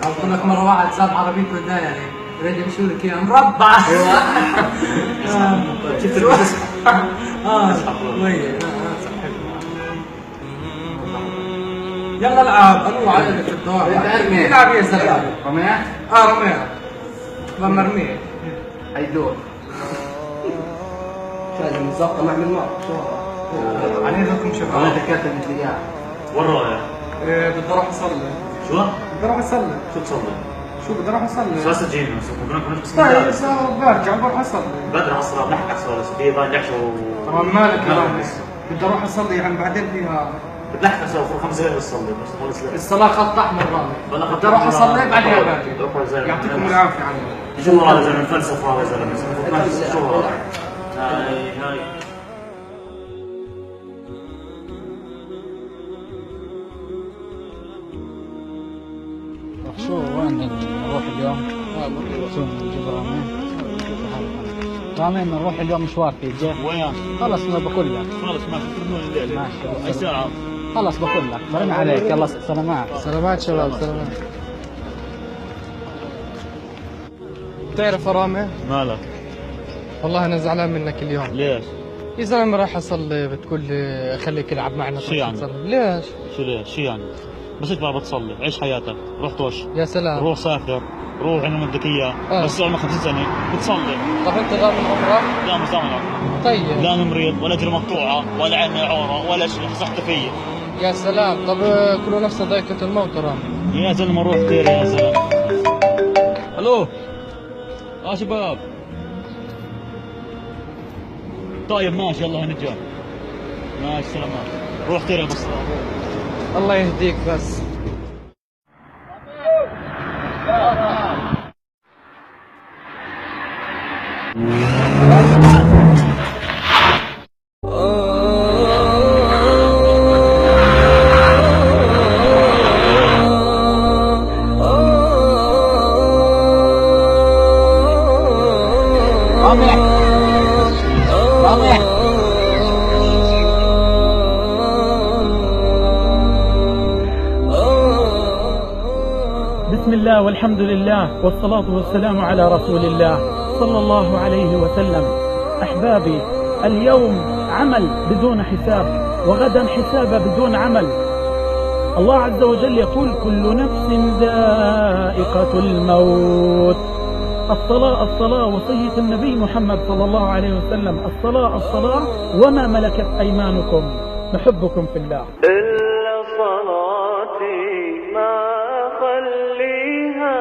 قلت لك مرة واحد ساب عربيته دايري يريد يمشي لك يا مربع. ايوه شفت الوسخ. وين يلا العب انا وعائلة الدار. انت ارمي. العب يا زلمه. رميت؟ رميت. مرميه. هيدور. لازم نظبط مع الماء. علي لكم شباب. انا ذكرت مثل اياه. وين رايح؟ بدي اروح اصلي. شو؟ بدي اروح اصلي. شو تصلي؟ شو بدي اروح اصلي؟ شو هسه تجيني ممكن نكون بس طيب برجع بروح اصلي. بدري على الصلاه بلحق على الصلاه دي باين دعشه طبعا مالك يا رامي. بدي اروح اصلي يعني بعدين فيها بتلحق اسوي 5 دقائق بصلي بس خلص لا. الصلاة خط احمر رامي. بدي اروح اصلي بعدين باجي. يعطيكم العافية عني. شو هذا يا زلمه الفلسفه هذا يا زلمه شو هذا؟ هاي شو وين نروح اليوم؟ شو نجيب رامين نروح اليوم مشوار في الجيش. وين؟ خلص بقول لك. خلص ماشي فرنون الليل. ماشي اي ساعه؟ خلص بقول لك برن عليك. يلا سلامات. سلامات شباب سلامات. بتعرف يا رامي؟ مالك؟ والله انا زعلان منك اليوم. ليش؟ يا زلمه رايح اصلي بتقول لي خليك العب معنا. شو يعني؟ ليش؟ شو ليش؟ شو يعني؟ بس انت بقى بتصلي، عيش حياتك، روح طوش، يا سلام. روح سافر، روح عمل بدك اياه، بس عمرك 50 سنه بتصلي. طب انت غير من عمرك؟ لا مش زعمك. طيب. لا انا مريض ولا اجري مقطوعه ولا عيني عوره ولا شيء صحتي فيي. يا سلام. طب كل نفس ذائقة الموت يا رامي. يا زلمه روح كثير يا زلمه. الو شباب. طيب ماشي يلا هنرجع. ماشي سلامات. روح كثير يا بس. الله يهديك بس. بسم الله والحمد لله والصلاة والسلام على رسول الله صلى الله عليه وسلم. أحبابي، اليوم عمل بدون حساب وغدا حساب بدون عمل. الله عز وجل يقول كل نفس ذائقة الموت. الصلاة الصلاة، وصية النبي محمد صلى الله عليه وسلم الصلاة الصلاة وما ملكت أيمانكم. نحبكم في الله. إلا صلاتي ما خليها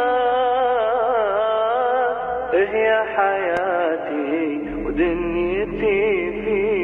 هي حياتي ودنيتي فيها.